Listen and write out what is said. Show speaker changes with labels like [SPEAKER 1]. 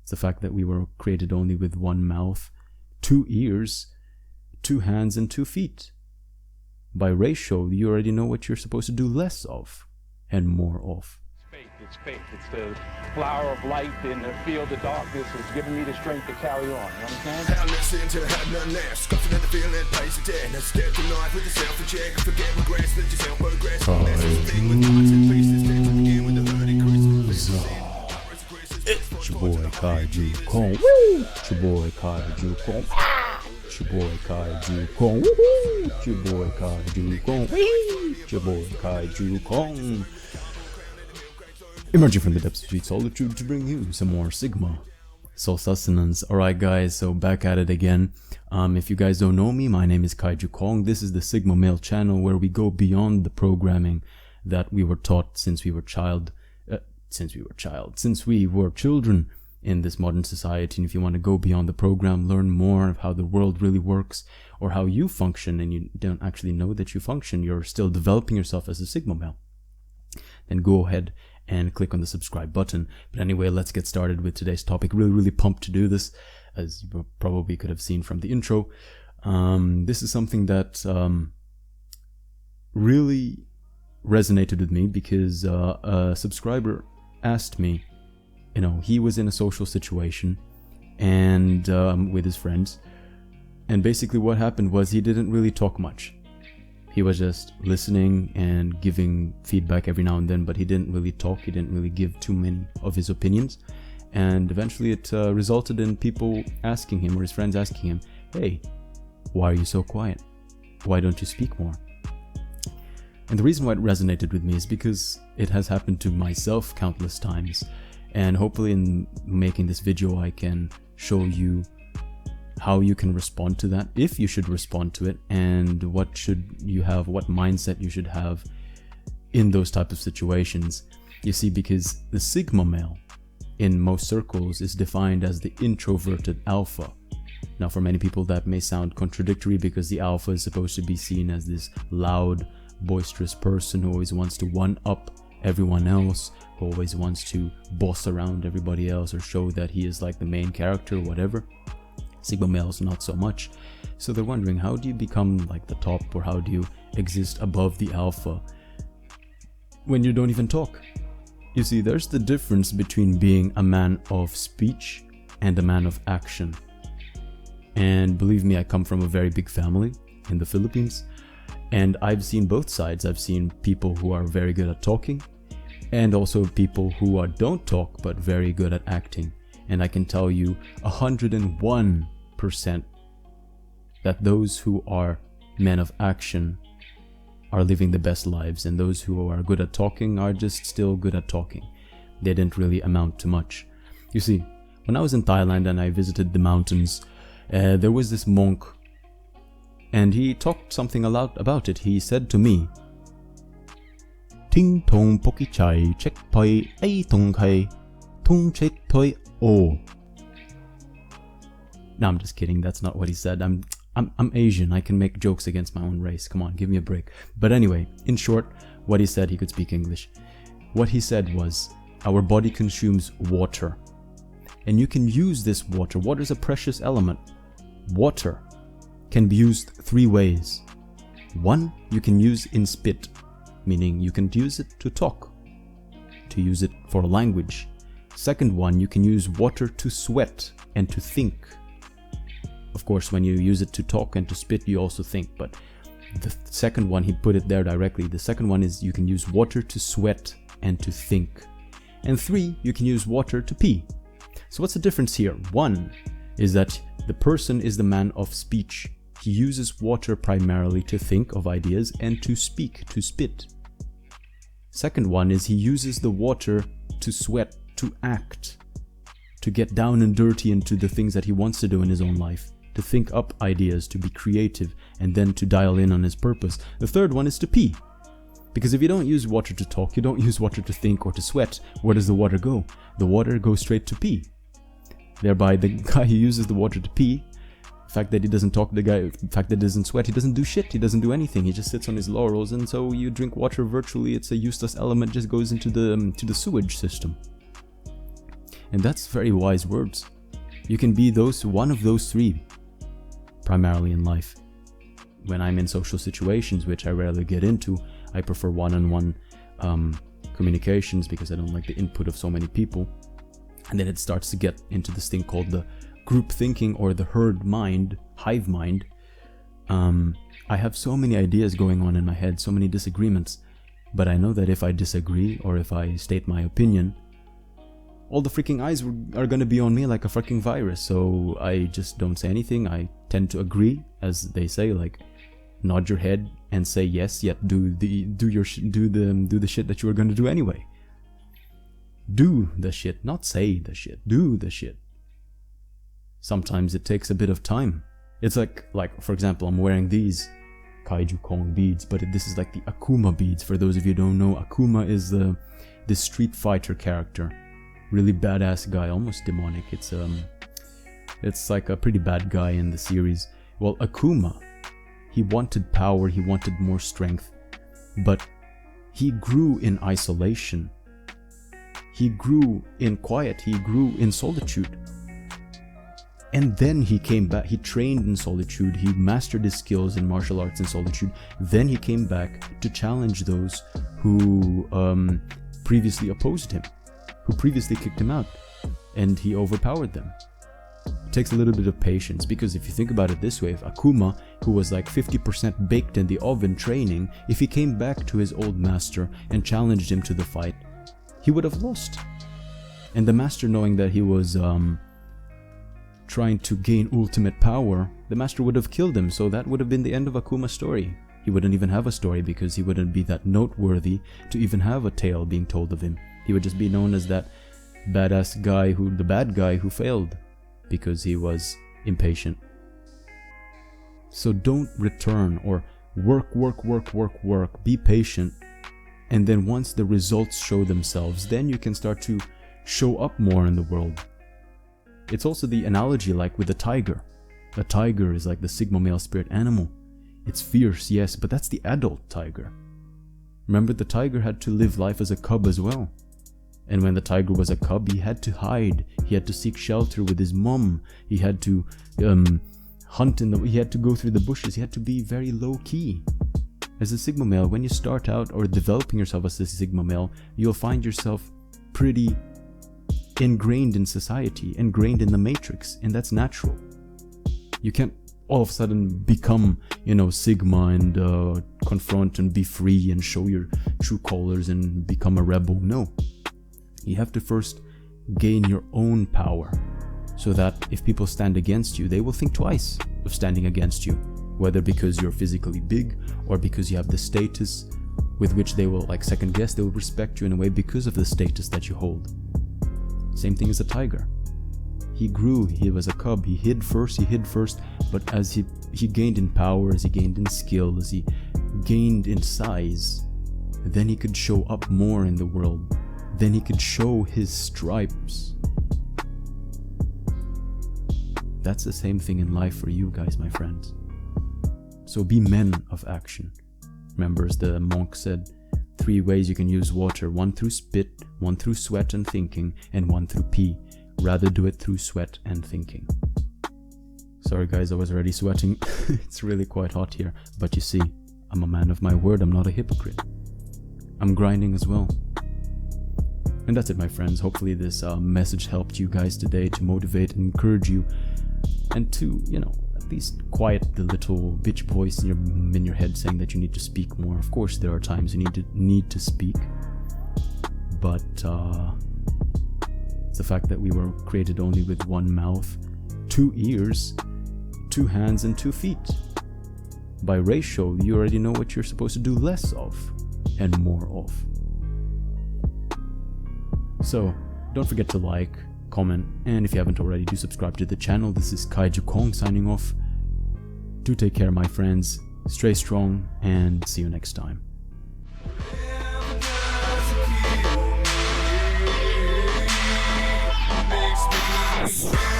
[SPEAKER 1] It's the fact that we were created only with one mouth, 2 ears, 2 hands, and 2 feet. By ratio, you already know what you're supposed to do less of and more of.
[SPEAKER 2] It's faith. It's the flower of light in the field of darkness. It's giving me the strength to carry on. You understand?
[SPEAKER 3] Have nothing to have none left. Scuffing at the feeling, pace it dead. Let's step to life with yourself in check. Forget regrets, let yourself progress.
[SPEAKER 1] It's your boy Kaiju Kong. Woo! It's your boy Kaiju Kong. It's your boy Kaiju Kong. Woo! It's your boy Kaiju Kong. Wee! It's your boy Kaiju Kong. Emerging from the depths of sweet solitude to bring you some more Sigma soul sustenance. Alright guys, so back at it again. If you guys don't know me, my name is Kaiju Kong. This is the Sigma Male channel where we go beyond the programming that we were taught since we were children in this modern society. And if you want to go beyond the program, learn more of how the world really works, or how you function and you don't actually know that you function, you're still developing yourself as a Sigma Male, then go ahead and click on the subscribe button. But anyway, let's get started with today's topic. Really pumped to do this, as you probably could have seen from the intro. This is something that really resonated with me because a subscriber asked me, you know, he was in a social situation and with his friends, and basically what happened was he didn't really talk much. He was just listening and giving feedback every now and then, but he didn't really talk. He didn't really give too many of his opinions. And eventually it resulted in people asking him, or his friends asking him, hey, why are you so quiet? Why don't you speak more? And the reason why it resonated with me is because it has happened to myself countless times. And hopefully in making this video, I can show you how you can respond to that, if you should respond to it, and what should you have, what mindset you should have in those type of situations. You see, because the Sigma male in most circles is defined as the introverted alpha. Now for many people that may sound contradictory, because the alpha is supposed to be seen as this loud, boisterous person who always wants to one-up everyone else, who always wants to boss around everybody else or show that he is like the main character or whatever. Sigma males not so much. So they're wondering, how do you become like the top, or how do you exist above the alpha when you don't even talk? You see, there's the difference between being a man of speech and a man of action. And believe me, I come from a very big family in the Philippines, and I've seen both sides. I've seen people who are very good at talking, and also people who don't talk but very good at acting. And I can tell you 101% that those who are men of action are living the best lives, and those who are good at talking are just still good at talking. They didn't really amount to much. You see, when I was in Thailand and I visited the mountains, there was this monk, and he talked something a lot about it. He said to me, Ting tong poki chai chek poi ai tong kai tung chek toi o. No, I'm just kidding. That's not what he said. I'm Asian. I can make jokes against my own race. Come on, give me a break. But anyway, in short, what he said, he could speak English. What he said was, our body consumes water, and you can use this water. Water is a precious element. Water can be used 3 ways. 1, you can use in spit, meaning you can use it to talk, to use it for language. Second one, you can use water to sweat and to think. Of course, when you use it to talk and to spit, you also think, but the second one, he put it there directly. The second one is you can use water to sweat and to think. And 3, you can use water to pee. So what's the difference here? 1 is that the person is the man of speech. He uses water primarily to think of ideas and to speak, to spit. Second one is he uses the water to sweat, to act, to get down and dirty into the things that he wants to do in his own life, to think up ideas, to be creative, and then to dial in on his purpose. The third one is to pee. Because if you don't use water to talk, you don't use water to think or to sweat, where does the water go? The water goes straight to pee. Thereby, the guy who uses the water to pee, the fact that he doesn't talk, the fact that he doesn't sweat, he doesn't do shit, he doesn't do anything, he just sits on his laurels, and so you drink water virtually, it's a useless element, just goes into the sewage system. And that's very wise words. You can be one of those three, primarily in life. When I'm in social situations, which I rarely get into, I prefer one-on-one communications because I don't like the input of so many people. And then it starts to get into this thing called the group thinking or the herd mind, hive mind. I have so many ideas going on in my head, so many disagreements, but I know that if I disagree or if I state my opinion, all the freaking eyes are gonna be on me like a freaking virus. So I just don't say anything. I tend to agree, as they say, like nod your head and say yes, yet do the shit that you were gonna do anyway. Do the shit, not say the shit. Do the shit. Sometimes it takes a bit of time. It's like for example, I'm wearing these Kaiju Kong beads, but this is like the Akuma beads. For those of you who don't know, Akuma is the Street Fighter character. Really badass guy, almost demonic. It's like a pretty bad guy in the series. Well, Akuma, he wanted power, he wanted more strength, but he grew in isolation. He grew in quiet, he grew in solitude. And then he came back, he trained in solitude, he mastered his skills in martial arts in solitude. Then he came back to challenge those who previously opposed him, who previously kicked him out, and he overpowered them. It takes a little bit of patience, because if you think about it this way, if Akuma, who was like 50% baked in the oven training, if he came back to his old master and challenged him to the fight, he would have lost. And the master, knowing that he was trying to gain ultimate power, the master would have killed him. So that would have been the end of Akuma's story. He wouldn't even have a story, because he wouldn't be that noteworthy to even have a tale being told of him. He would just be known as that badass guy the bad guy who failed because he was impatient. So don't return, or work, be patient. And then once the results show themselves, then you can start to show up more in the world. It's also the analogy like with a tiger. A tiger is like the Sigma male spirit animal. It's fierce, yes, but that's the adult tiger. Remember, the tiger had to live life as a cub as well. And when the tiger was a cub, he had to hide. He had to seek shelter with his mom. He had to hunt he had to go through the bushes. He had to be very low key. As a Sigma male, when you start out or developing yourself as a Sigma male, you'll find yourself pretty ingrained in society, ingrained in the matrix, and that's natural. You can't all of a sudden become, Sigma and confront and be free and show your true colors and become a rebel. No. You have to first gain your own power, so that if people stand against you, they will think twice of standing against you, whether because you're physically big or because you have the status with which they will second guess. They will respect you in a way because of the status that you hold. Same thing as a tiger. He grew, he was a cub, he hid first, but as he gained in power, as he gained in skill, as he gained in size, then he could show up more in the world. Then he could show his stripes. That's the same thing in life for you guys, my friends. So be men of action. Remember, as the monk said, 3 ways you can use water: 1 through spit, 1 through sweat and thinking, and 1 through pee. Rather do it through sweat and thinking. Sorry guys, I was already sweating. It's really quite hot here. But you see, I'm a man of my word, I'm not a hypocrite. I'm grinding as well. And that's it, my friends. Hopefully this message helped you guys today to motivate and encourage you, and to, at least quiet the little bitch voice in your head saying that you need to speak more. Of course, there are times you need to speak, but it's the fact that we were created only with 1 mouth, 2 ears, 2 hands, and 2 feet. By ratio, you already know what you're supposed to do less of and more of. So, don't forget to like, comment, and if you haven't already, do subscribe to the channel. This is Kaiju Kong signing off. Do take care, my friends. Stay strong, and see you next time.
[SPEAKER 3] Makes me